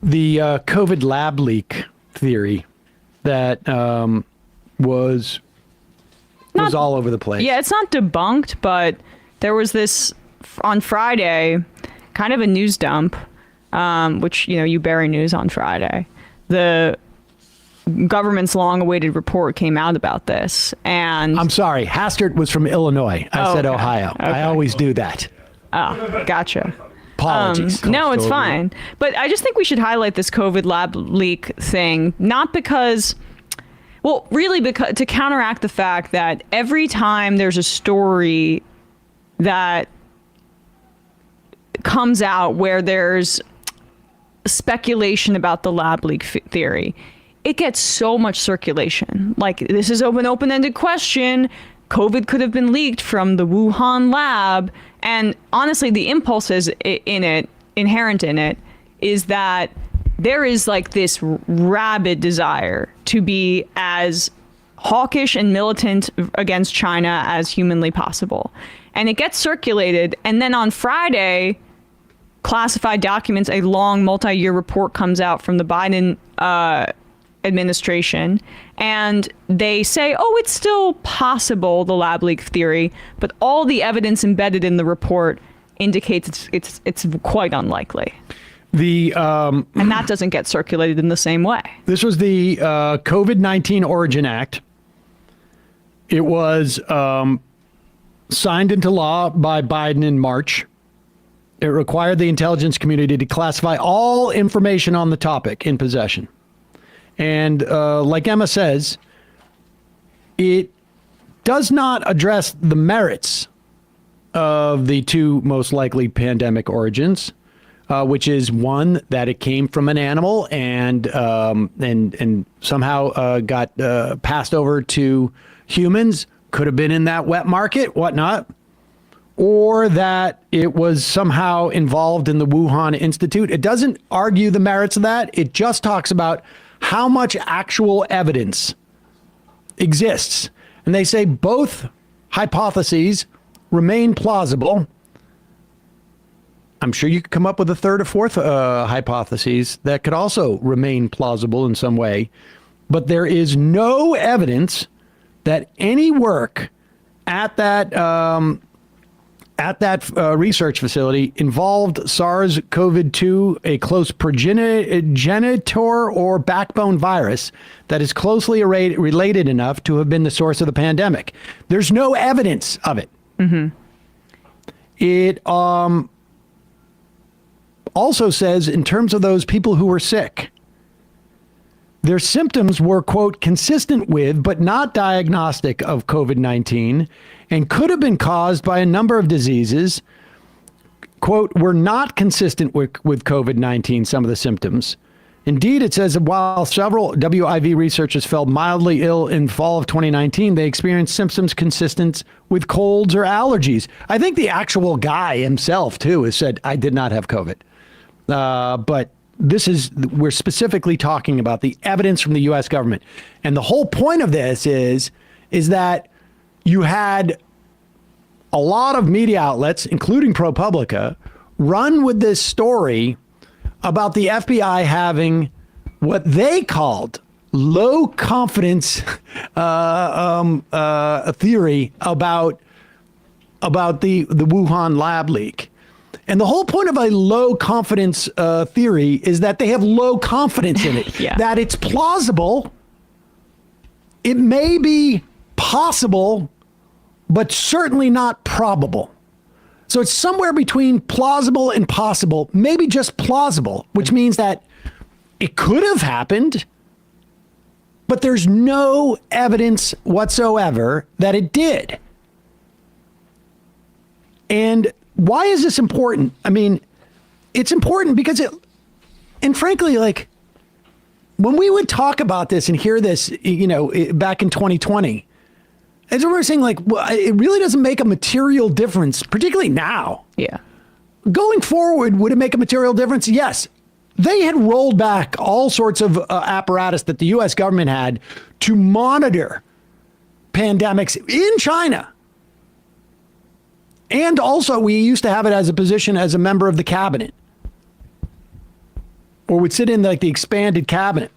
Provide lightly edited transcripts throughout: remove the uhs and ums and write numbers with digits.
The COVID lab leak theory that was all over the place. Yeah, it's not debunked, but there was this on Friday, kind of a news dump, which, you bury news on Friday. The government's long-awaited report came out about this, and I'm sorry, Hastert was from Illinois. I said okay. Ohio. Okay. I always do that. Oh, gotcha. Apologies. No, it's fine. But I just think we should highlight this COVID lab leak thing, not because, well, really because to counteract the fact that every time there's a story that comes out where there's speculation about the lab leak theory, it gets so much circulation. Like, this is an open-ended question. COVID could have been leaked from the Wuhan lab. And honestly, the impulse inherent in it, is that there is like this rabid desire to be as hawkish and militant against China as humanly possible. And it gets circulated. And then on Friday, classified documents, a long multi-year report comes out from the Biden administration, and they say, it's still possible, the lab leak theory, but all the evidence embedded in the report indicates it's quite unlikely. And that doesn't get circulated in the same way. This was the COVID-19 Origin Act. It was signed into law by Biden in March. It required the intelligence community to classify all information on the topic in possession. And like Emma says, it does not address the merits of the two most likely pandemic origins, which is one, that it came from an animal and somehow got passed over to humans, could have been in that wet market, whatnot, or that it was somehow involved in the Wuhan Institute. It doesn't argue the merits of that. It just talks about how much actual evidence exists. And they say both hypotheses remain plausible. I'm sure you could come up with a third or fourth hypotheses that could also remain plausible in some way. But there is no evidence that any work at that research facility involved SARS-CoV-2, a close progenitor or backbone virus that is closely related enough to have been the source of the pandemic. There's no evidence of it. Mm-hmm. It also says, in terms of those people who were sick, their symptoms were, quote, consistent with, but not diagnostic of COVID-19, and could have been caused by a number of diseases, quote, were not consistent with COVID-19, some of the symptoms. Indeed, it says that while several WIV researchers felt mildly ill in fall of 2019, they experienced symptoms consistent with colds or allergies. I think the actual guy himself, too, has said, I did not have COVID. But we're specifically talking about the evidence from the U.S. government. And the whole point of this is that you had a lot of media outlets, including ProPublica, run with this story about the FBI having what they called low confidence theory about the Wuhan lab leak. And the whole point of a low confidence theory is that they have low confidence in it, yeah. That it's plausible. It may be possible, but certainly not probable. So it's somewhere between plausible and possible, maybe just plausible, which means that it could have happened, but there's no evidence whatsoever that it did. And why is this important? I mean, it's important because and frankly, like, when we would talk about this and hear this, back in 2020, as we were saying, like, well, it really doesn't make a material difference, particularly now. Yeah. Going forward, would it make a material difference? Yes. They had rolled back all sorts of apparatus that the U.S. government had to monitor pandemics in China. And also, we used to have it as a position as a member of the cabinet. or would sit in like the expanded cabinet.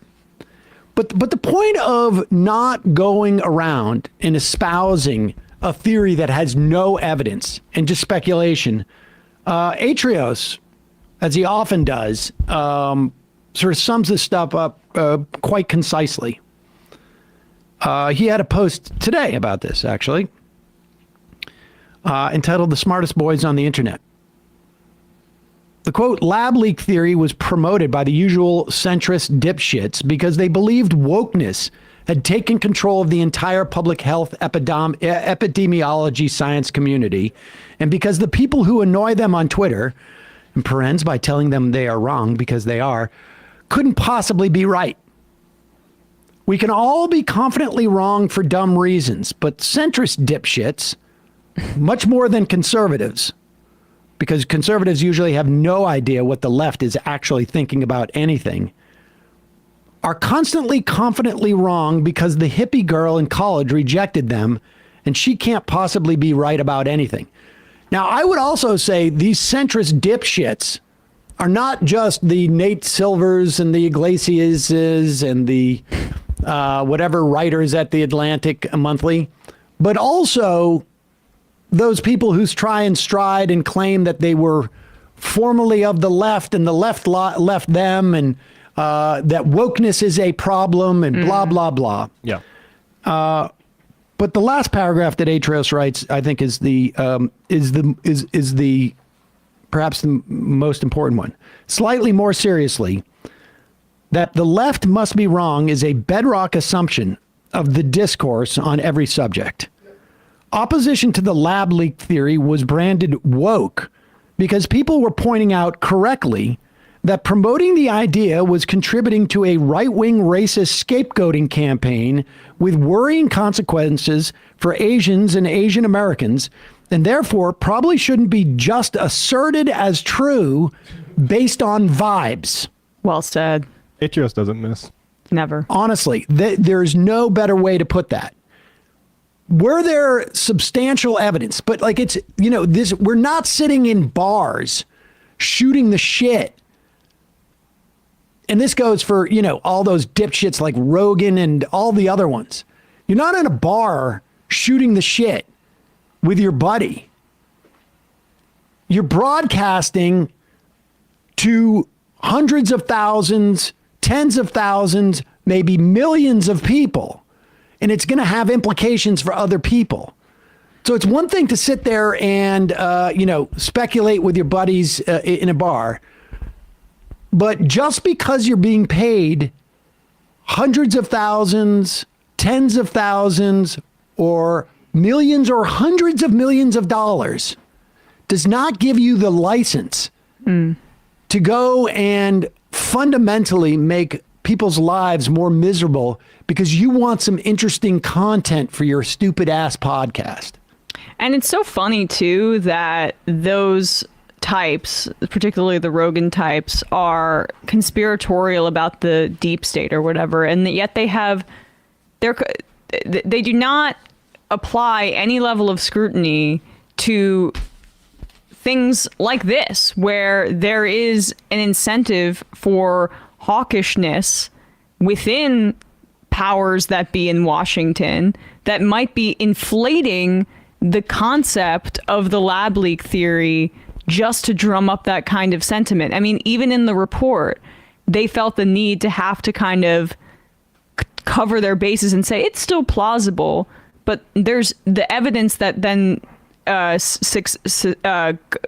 But the point of not going around and espousing a theory that has no evidence and just speculation, Atrios, as he often does, sort of sums this stuff up quite concisely. He had a post today about this, actually, entitled "The Smartest Boys on the Internet." The quote, lab leak theory was promoted by the usual centrist dipshits because they believed wokeness had taken control of the entire public health epidemiology science community, and because the people who annoy them on Twitter, in parens by telling them they are wrong because they are, couldn't possibly be right. We can all be confidently wrong for dumb reasons, but centrist dipshits, much more than conservatives, because conservatives usually have no idea what the left is actually thinking about anything, are constantly confidently wrong because the hippie girl in college rejected them and she can't possibly be right about anything. Now, I would also say these centrist dipshits are not just the Nate Silvers and the Iglesiases and the whatever writers at the Atlantic Monthly, but also those people who try and stride and claim that they were formerly of the left and the left left them, and that wokeness is a problem and blah, blah, blah. Yeah. But the last paragraph that Atrios writes, I think, is the perhaps the most important one. Slightly more seriously, that the left must be wrong is a bedrock assumption of the discourse on every subject. Opposition to the lab leak theory was branded woke because people were pointing out correctly that promoting the idea was contributing to a right-wing racist scapegoating campaign with worrying consequences for Asians and Asian Americans, and therefore probably shouldn't be just asserted as true based on vibes. Well said. Atrios doesn't miss. Never. Honestly, there's no better way to put that. Were there substantial evidence? But like it's, this, we're not sitting in bars shooting the shit. And this goes for, all those dipshits like Rogan and all the other ones. You're not in a bar shooting the shit with your buddy. You're broadcasting to hundreds of thousands, tens of thousands, maybe millions of people. And it's going to have implications for other people. So it's one thing to sit there and, speculate with your buddies in a bar. But just because you're being paid hundreds of thousands, tens of thousands, or millions or hundreds of millions of dollars does not give you the license to go and fundamentally make people's lives more miserable because you want some interesting content for your stupid ass podcast. And it's so funny too that those types, particularly the Rogan types, are conspiratorial about the deep state or whatever, and yet they do not apply any level of scrutiny to things like this, where there is an incentive for hawkishness within powers that be in Washington that might be inflating the concept of the lab leak theory just to drum up that kind of sentiment. I mean, even in the report, they felt the need to have to kind of cover their bases and say it's still plausible, but there's the evidence that then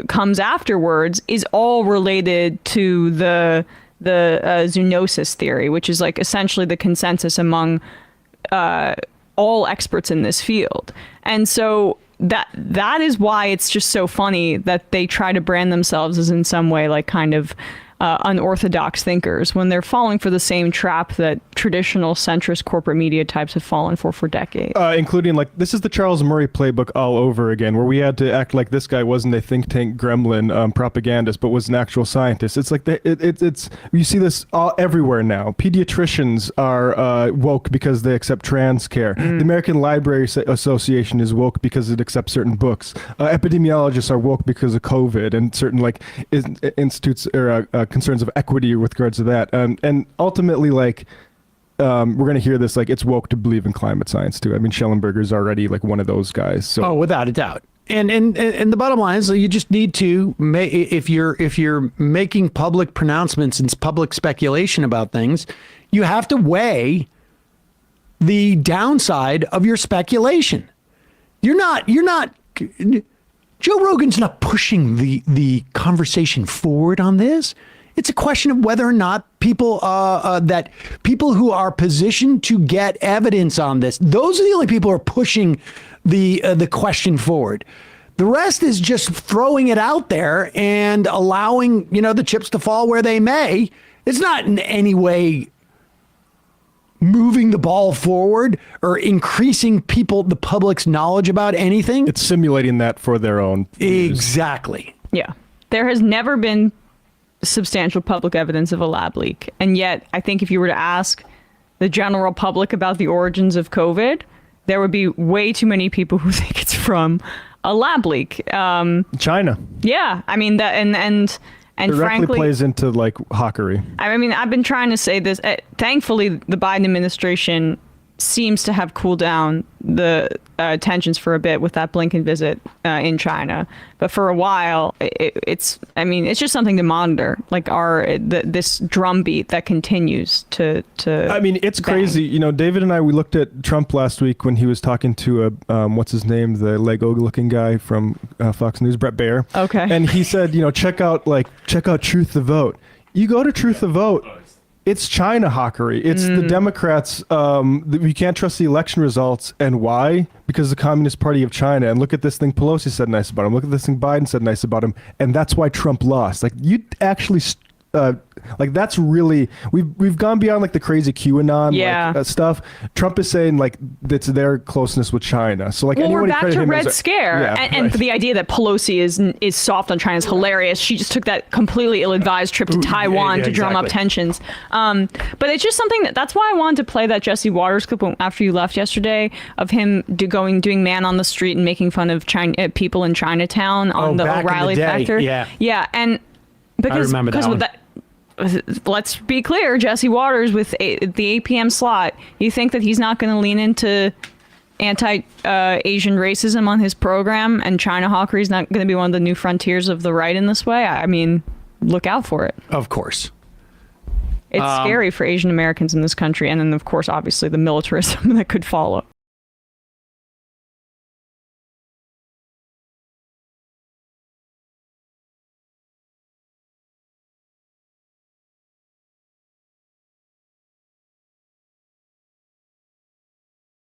comes afterwards is all related to the zoonosis theory, which is like essentially the consensus among all experts in this field. And so that is why it's just so funny that they try to brand themselves as in some way like kind of unorthodox thinkers when they're falling for the same trap that traditional centrist corporate media types have fallen for decades. Including like, this is the Charles Murray playbook all over again, where we had to act like this guy wasn't a think tank gremlin propagandist, but was an actual scientist. It's like, it's you see this all everywhere now. Pediatricians are woke because they accept trans care. The American Library Association is woke because it accepts certain books. Epidemiologists are woke because of COVID and certain like institutes or concerns of equity with regards to that. And ultimately, like, we're going to hear this, like, it's woke to believe in climate science too. I mean, Schellenberger's already like one of those guys. So without a doubt. And the bottom line is you just need to if you're making public pronouncements and public speculation about things, you have to weigh the downside of your speculation. You're not Joe Rogan's not pushing the conversation forward on this. It's a question of whether or not people who are positioned to get evidence on this, those are the only people who are pushing the question forward. The rest is just throwing it out there and allowing, the chips to fall where they may. It's not in any way moving the ball forward or increasing the public's knowledge about anything. It's simulating that for their own views. Exactly. Yeah. There has never been substantial public evidence of a lab leak. And yet, I think if you were to ask the general public about the origins of COVID, there would be way too many people who think it's from a lab leak. China. Yeah. I mean, that and directly frankly plays into like hawkery. I mean, I've been trying to say this. Thankfully, the Biden administration seems to have cooled down the tensions for a bit with that Blinken visit in China. But for a while, it's just something to monitor, like this drumbeat that continues to I mean, it's bang. crazy. David and I, we looked at Trump last week when he was talking to what's his name, the Lego-looking guy from Fox News, Brett Baer. Okay. And he said, check out Truth the Vote. You go to Truth the Vote. It's China hawkery. It's the Democrats. We can't trust the election results. And why? Because the Communist Party of China. And look at this thing Pelosi said nice about him. Look at this thing Biden said nice about him. And that's why Trump lost. Like, you actually... that's really we've gone beyond like the crazy QAnon stuff. Trump is saying like it's their closeness with China. So like, we're back to Red Scare, and the idea that Pelosi is soft on China is hilarious. She just took that completely ill-advised trip to Taiwan to drum up tensions. But it's just something that's why I wanted to play that Jesse Waters clip after you left yesterday of him doing man on the street and making fun of people in Chinatown on the O'Reilly factor. Yeah, and because I remember that one. Let's be clear, Jesse Waters with the 8 p.m. slot, you think that he's not going to lean into anti-Asian racism on his program, and China hawkery is not going to be one of the new frontiers of the right in this way? I mean, look out for it. Of course. It's scary for Asian Americans in this country, and then, of course, obviously, the militarism that could follow.